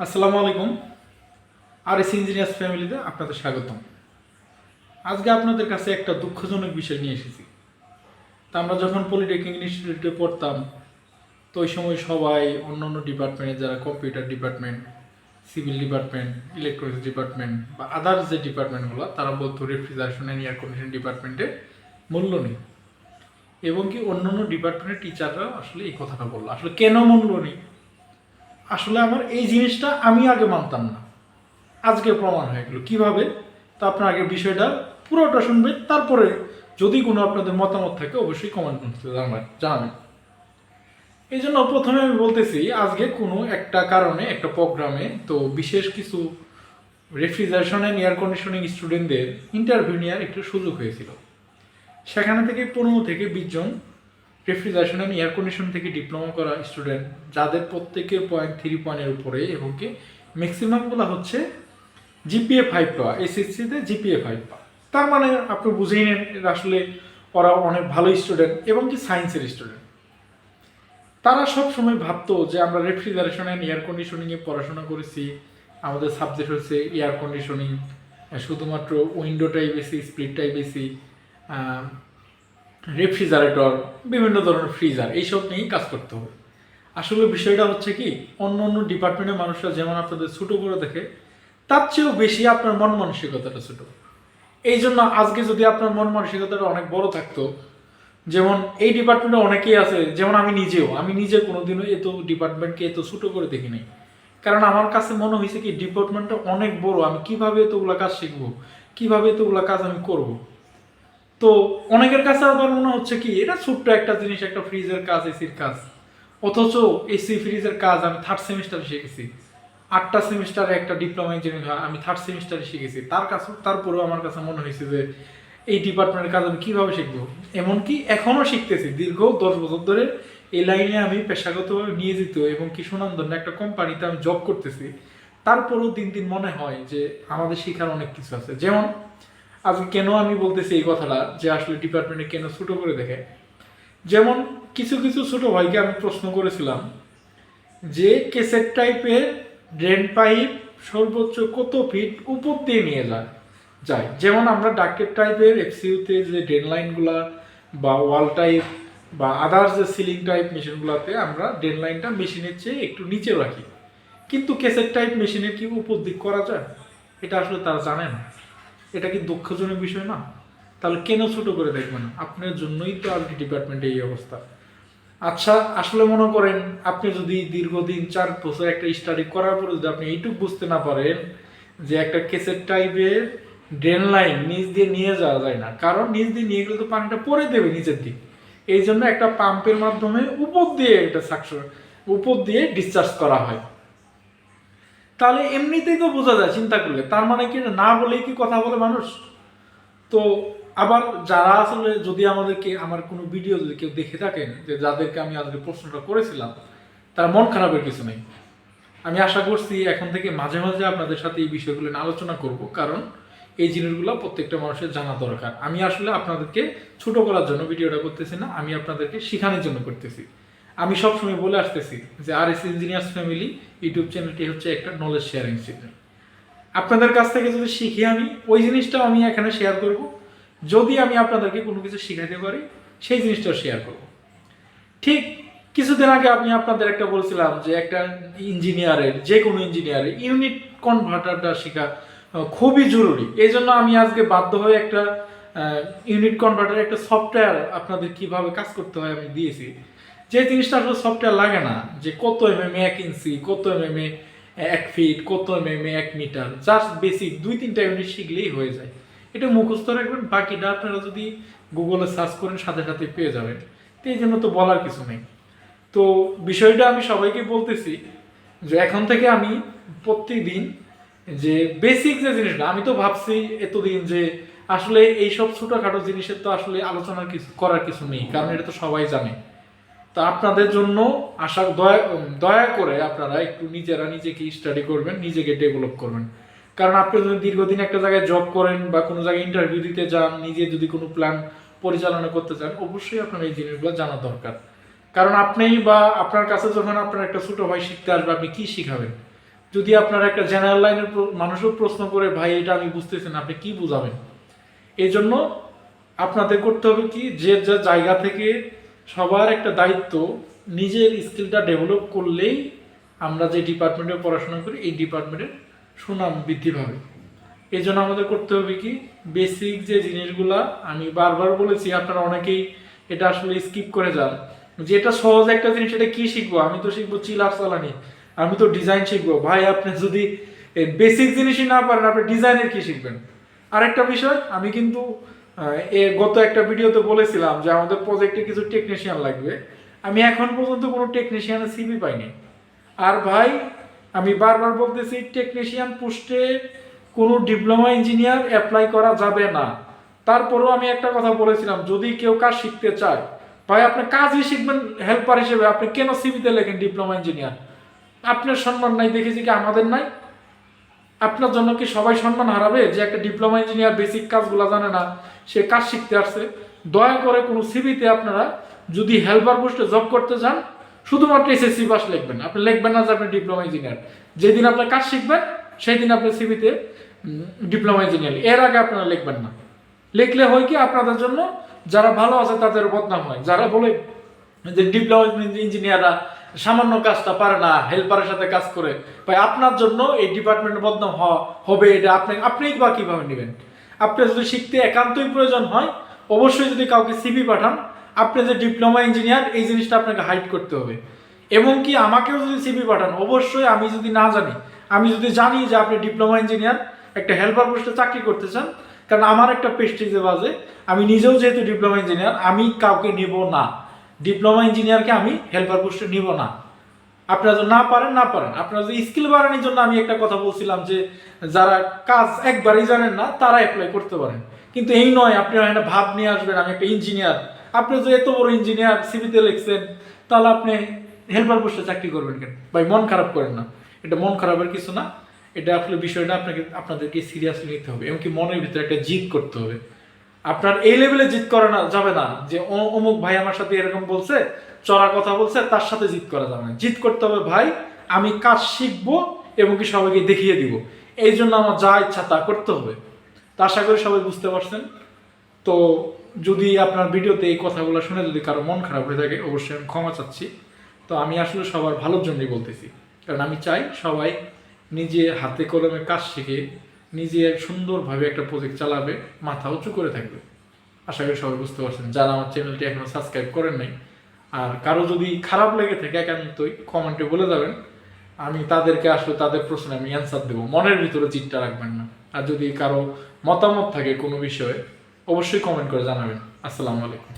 আসসালামু আলাইকুম। RAC engineers ফ্যামিলিতে আপনাদের স্বাগতম। আজকে আপনাদের কাছে একটা দুঃখজনক বিষয় নিয়ে এসেছি। তা আমরা যখন পলিটেকনিক ইনস্টিটিউটে পড়তাম, তো ওই সময় সবাই অন্যান্য ডিপার্টমেন্টে, যারা computer department, civil department, electronics department বা আদার্স যে ডিপার্টমেন্টগুলো, তারা বলতো রেফ্রিজারেশন অ্যান্ড এয়ার কন্ডিশন ডিপার্টমেন্টে মূল্য নেই। এবং কি অন্যান্য ডিপার্টমেন্টের টিচাররা আসলে এই কথাটা বললো। আসলে কেন মূল্য নেই? আসলে আমার এই জিনিসটা আমি আগে মানতাম না, আজকে প্রমাণ হয়ে গেল। কীভাবে? তো আপনার আগে বিষয়টা পুরোটা শুনবেন, তারপরে যদি কোনো আপনাদের মতামত থাকে অবশ্যই কমেন্ট করতে জানাবেন। এই জন্য প্রথমে আমি বলতেছি, আজকে কোনো একটা কারণে একটা প্রোগ্রামে তো বিশেষ কিছু রেফ্রিজারেশন অ্যান্ড এয়ার কন্ডিশনিং স্টুডেন্টদের ইন্টারভিউ নেওয়ার একটু সুযোগ হয়েছিল। সেখানে থেকে 15 থেকে 20 জন রেফ্রিজারেশন অ্যান্ড এয়ার কন্ডিশন থেকে ডিপ্লোমা করা স্টুডেন্ট, যাদের প্রত্যেকের 3 পয়েন্টের উপরে এবং কি ম্যাক্সিমামগুলো হচ্ছে জিপিএ 5 পাওয়া, এসএসসিতে জিপিএ 5 পাওয়া। তার মানে আপনি বুঝেই নেন আসলে ওরা অনেক ভালো স্টুডেন্ট এবং কি সায়েন্সের স্টুডেন্ট। তারা সব সময় ভাবতো যে আমরা রেফ্রিজারেশন অ্যান্ড এয়ার কন্ডিশনিংয়ে পড়াশোনা করেছি, আমাদের সাবজেক্ট হচ্ছে এয়ার কন্ডিশনিং, শুধুমাত্র উইন্ডোটাই বেশি, স্প্লিটটাই বেশি, রেফ্রিজারেটর, বিভিন্ন ধরনের ফ্রিজার, এইসব নিয়েই কাজ করতে হবে। আসলে বিষয়টা হচ্ছে কি, অন্য অন্য ডিপার্টমেন্টের মানুষরা যেমন আপনাদের ছোটো করে দেখে, তার চেয়েও বেশি আপনার মন মানসিকতাটা ছোটো। এই জন্য আজকে যদি আপনার মন মানসিকতাটা অনেক বড় থাকতো, যেমন এই ডিপার্টমেন্টে অনেকেই আছে, যেমন আমি নিজে কোনোদিনও এত ডিপার্টমেন্টকে এত ছোটো করে দেখি নাই। কারণ আমার কাছে মনে হয়েছে কি, ডিপার্টমেন্টটা অনেক বড়, আমি কিভাবে এতগুলো কাজ শিখবো, কিভাবে এতগুলো কাজ আমি করব। তো অনেকের কাছে আবার মনে হচ্ছে কি, এটা ছোট্ট একটা জিনিস, একটা ফ্রিজের কাজ, এসির কাজ। অথচ এসি ফ্রিজের কাজ আমি 3rd সেমিস্টারে শিখেছি। 8টা সেমিস্টারে একটা ডিপ্লোমা ইঞ্জিনিয়ারিং আমি 3rd সেমিস্টারে শিখেছি। তারপরেও আমার কাছে মনে হয়েছে যে এই ডিপার্টমেন্টের কাজ আমি কীভাবে শিখবো। এমনকি এখনও শিখতেছি, দীর্ঘ 10 বছর ধরে এই লাইনে আমি পেশাগতভাবে নিয়োজিত এবং কি সুনামধন্য একটা কোম্পানিতে আমি জব করতেছি। তারপরেও দিন দিন মনে হয় যে আমাদের শেখার অনেক কিছু আছে। যেমন আজকে কেন আমি বলতেছি এই কথাটা, যে আসলে ডিপার্টমেন্টে কেন ছোটো করে দেখে। যেমন কিছু কিছু ছোটো ভাইকে আমি প্রশ্ন করেছিলাম যে কেসেট টাইপের ড্রেন পাইপ সর্বোচ্চ কত ফিট উপর দিয়ে নিয়ে যায়। যেমন আমরা ডাক্টের টাইপের এফসিউতে যে ড্রেন লাইনগুলা বা ওয়াল টাইপ বা আদার্স যে সিলিং টাইপ মেশিনগুলোতে আমরা ড্রেন লাইনটা মেশিনের চেয়ে একটু নিচে রাখি, কিন্তু কেসেট টাইপ মেশিনের কি উপর দিক করা যায়? এটা আসলে তারা জানে না। এটা কি দুঃখজনক বিষয় না? তাহলে কেন ছোট করে দেখবেন? আপনার জন্যই তো আর ডিপার্টমেন্টে এই অবস্থা। আচ্ছা, আসলে মনে করেন আপনি যদি দীর্ঘদিন 4 বছর একটা স্টাডি করার পরে যদি আপনি এইটুকু বুঝতে না পারেন যে একটা কেসের টাইপের ড্রেন লাইন নিচ দিয়ে নিয়ে যাওয়া যায় না, কারণ নিচ দিয়ে নিয়ে গেলে তো পানিটা পরে দেবে নিচের দিক। এই জন্য একটা পাম্পের মাধ্যমে উপর দিয়ে ডিসচার্জ করা হয়। তাহলে এমনিতেই তো বোঝা যায় চিন্তা করলে। তার মানে কি না বলেই কি কথা বলে মানুষ? তো আবার যারা আসলে যদি আমার কোনো ভিডিও যদি কেউ দেখে থাকেন, যে যাদেরকে আমি আজকে প্রশ্নটা করেছিলাম, তার মন খারাপের কিছু নেই। আমি আশা করছি এখন থেকে মাঝে মাঝে আপনাদের সাথে এই বিষয়গুলো নিয়ে আলোচনা করব, কারণ এই জিনিসগুলো প্রত্যেকটা মানুষের জানা দরকার। আমি আসলে আপনাদেরকে ছোট করার জন্য ভিডিওটা করতেছি না, আমি আপনাদেরকে শেখানোর জন্য করতেছি। আমি সবসময় বলে আসতেছি যে RAC ইঞ্জিনিয়ার্স ফ্যামিলি ইউটিউব চ্যানেলটি হচ্ছে একটা নলেজ শেয়ারিং চ্যানেল। আপনাদের কাছ থেকে যদি শিখি আমি, ওই জিনিসটাও আমি এখানে শেয়ার করব। যদি আমি আপনাদেরকে কোনো কিছু শেখাতে পারি, সেই জিনিসটাও শেয়ার করব। ঠিক কিছুদিন আগে আমি আপনাদের একটা বলছিলাম যে একটা যে কোনো ইঞ্জিনিয়ারের ইউনিট কনভার্টারটা শেখা খুবই জরুরি। এই জন্য আমি আজকে বাধ্য হয়ে একটা ইউনিট কনভার্টার একটা সফটওয়্যার আপনাদের কিভাবে কাজ করতে হয় আমি দিয়েছি। যে জিনিসটা আসলে সফটওয়্যার লাগে না, যে কত mm 1 ইঞ্চি, কত mm 1 ফিট, কত mm 1 মিটার, জাস্ট বেসিক 2-3টা ইউনিট শিখলেই হয়ে যায়। এটা মুখস্থ রাখবেন, বাকিটা আপনারা যদি গুগলে সার্চ করেন সাথে সাথে পেয়ে যাবেন। তো এই জন্য তো বলার কিছু নেই। তো বিষয়টা আমি সবাইকে বলতেছি যে এখন থেকে আমি প্রত্যেকদিন যে বেসিক যে জিনিসটা, আমি তো ভাবছি এতদিন যে আসলে এইসব ছোটোখাটো জিনিসের তো আসলে করার কিছু নেই, কারণ এটা তো সবাই জানে। তো আপনাদের জন্য দয়া করে আপনারা একটু নিজেকে স্টাডি করবেন, নিজেকে ডেভেলপ করবেন। কারণ আপনি যদি দীর্ঘদিন একটা জায়গায় জব করেন বা কোনো জায়গায় ইন্টারভিউ দিতে যান, নিজে যদি কোনো প্ল্যান পরিচালনা করতে চান, অবশ্যই আপনার এই জিনিসগুলো জানা দরকার। কারণ আপনি বা আপনার কাছে যখন আপনার একটা ছোটো ভাই শিখতে আসবে, আপনি কি শিখাবেন? যদি আপনার একটা জেনারেল লাইনের মানুষও প্রশ্ন করে ভাই এটা আমি বুঝতেছি না, আপনি কি বুঝাবেন? এই জন্য আপনাদের করতে হবে কি, যে যা জায়গা থেকে সবার একটা দায়িত্ব, নিজের স্কিলটা ডেভেলপ করলেই আমরা যে ডিপার্টমেন্টে পড়াশোনা করি এই ডিপার্টমেন্টের সুনাম বৃদ্ধি পাবে। এই জন্য আমাদের করতে হবে কি, বেসিক যে জিনিসগুলা আমি বারবার বলেছি, আপনারা অনেকেই এটা আসলে স্কিপ করে যান, যে এটা সহজ একটা জিনিস, এটা কি শিখবো, আমি তো শিখবো চিলার চালানি, আমি তো ডিজাইন শিখবো। ভাই আপনি যদি বেসিক জিনিসই না পারেন, আপনি ডিজাইনের কি শিখবেন? আরেকটা বিষয়, আমি কিন্তু গত একটা ভিডিওতে বলেছিলাম যে আমাদের প্রজেক্টে কিছু টেকনিশিয়ান লাগবে। আমি এখন পর্যন্ত কোনো টেকনিশিয়ানের সিভি পাইনি। আর ভাই আমি বারবার বলতেছি, টেকনিশিয়ান পোস্টে কোনো ডিপ্লোমা ইঞ্জিনিয়ার অ্যাপ্লাই করা যাবে না। তারপরেও আমি একটা কথা বলেছিলাম, যদি কেউ কাজ শিখতে চায়, ভাই আপনি কাজই শিখবেন হেল্পার হিসেবে, আপনি কেন সিভিতে লেখেন ডিপ্লোমা ইঞ্জিনিয়ার? আপনার সম্মান নাই দেখেছি কি আমাদের নাই? আপনার জন্য কি সবাই সম্মান হারাবে যে একটা ডিপ্লোমা ইঞ্জিনিয়ার বেসিক কাজগুলো জানে না, সে কাজ শিখতে আসছে? দয়া করে কোনো সিভিতে আপনারা যদি হেল্পার পোস্টে জব করতে চান, শুধুমাত্র এসএসসি পাস লিখবেন। আপনি লিখবেন না যে আপনি ডিপ্লোমা ইঞ্জিনিয়ার। যেদিন আপনার কাজ শিখবেন সেই দিন আপনি সিভিতে ডিপ্লোমা ইঞ্জিনিয়ার, এর আগে আপনারা লিখবেন না। লিখলে হয় কি, আপনাদের জন্য যারা ভালো আছে তাদের বদনাম হয়। যারা বলে যে ডিপ্লোমা ইঞ্জিনিয়াররা সামান্য কাজটা পারে না, হেল্পারের সাথে কাজ করে, ভাই আপনার জন্য এই ডিপার্টমেন্টের বদনাম হবে, এটা আপনি বা কিভাবে নেবেন? আপনি যদি শিখতে একান্তই প্রয়োজন হয়, অবশ্যই যদি কাউকে সিভি পাঠান, আপনি যে ডিপ্লোমা ইঞ্জিনিয়ার এই জিনিসটা আপনাকে হাইড করতে হবে। এবং কি আমাকেও যদি সিভি পাঠান, অবশ্যই আমি যদি না জানি, আমি যদি জানি যে আপনি ডিপ্লোমা ইঞ্জিনিয়ার একটা হেল্পার পোস্টে চাকরি করতে চান, কারণ আমার একটা প্রেস্টিজে বাজে, আমি নিজেও যেহেতু ডিপ্লোমা ইঞ্জিনিয়ার, আমি কাউকে নেব না, ডিপ্লোমা ইঞ্জিনিয়ারকে আমি হেল্পার পোস্টে নিব না। আপনারা যদি না পারেন, আপনারা যদি স্কিল বাড়ানোর জন্য আমি একটা কথা বলছিলাম যে যারা কাজ একবারই জানেন না তারা অ্যাপ্লাই করতে পারেন, কিন্তু এই নয় আপনি একটা ভাব নিয়ে আসবেন আমি একটা ইঞ্জিনিয়ার। আপনি যদি এত বড় ইঞ্জিনিয়ার সিভিতে লিখছেন, তাহলে আপনি হেল্পার পোস্টে চাকরি করবেন কেন? ভাই মন খারাপ করেন না, এটা মন খারাপের কিছু না। এটা আসলে বিষয়টা আপনাদেরকে সিরিয়াসলি নিতে হবে, এমনকি মনের ভিতরে একটা জিদ করতে হবে। আপনার এই লেভেলে জিদ করা যাবে না যে অমুক ভাই আমার সাথে এরকম বলছে, চড়া কথা বলছে, তার সাথে জিদ করা যাবে না। জিদ করতে হবে, ভাই আমি কাজ শিখবো এবং কি সবাইকে দেখিয়ে দিব, এই জন্য আমার যা ইচ্ছা তা করতে হবে। তা আশা করি সবাই বুঝতে পারছেন। তো যদি আপনার ভিডিওতে এই কথাগুলো শুনে যদি কারো মন খারাপ হয়ে থাকে, অবশ্যই আমি ক্ষমা চাচ্ছি। তো আমি আসলে সবার ভালোর জন্যই বলতেছি, কারণ আমি চাই সবাই নিজে হাতে কলমে কাজ শিখে নিজে সুন্দরভাবে একটা প্রজেক্ট চালাবে, মাথা উঁচু করে থাকবে। আশা করি সবাই বুঝতে পারছেন। যারা আমার চ্যানেলটি এখনো সাবস্ক্রাইব করেন নাই, আর কারো যদি খারাপ লেগে থাকে একান্তই কমেন্টে বলে যাবেন, আমি তাদেরকে আসলে তাদের প্রশ্নে আমি অ্যান্সার দেবো, মনের ভিতরে চিটটা রাখবেন না। আর যদি কারো মতামত থাকে কোনো বিষয়ে, অবশ্যই কমেন্ট করে জানাবেন। আসসালামু আলাইকুম।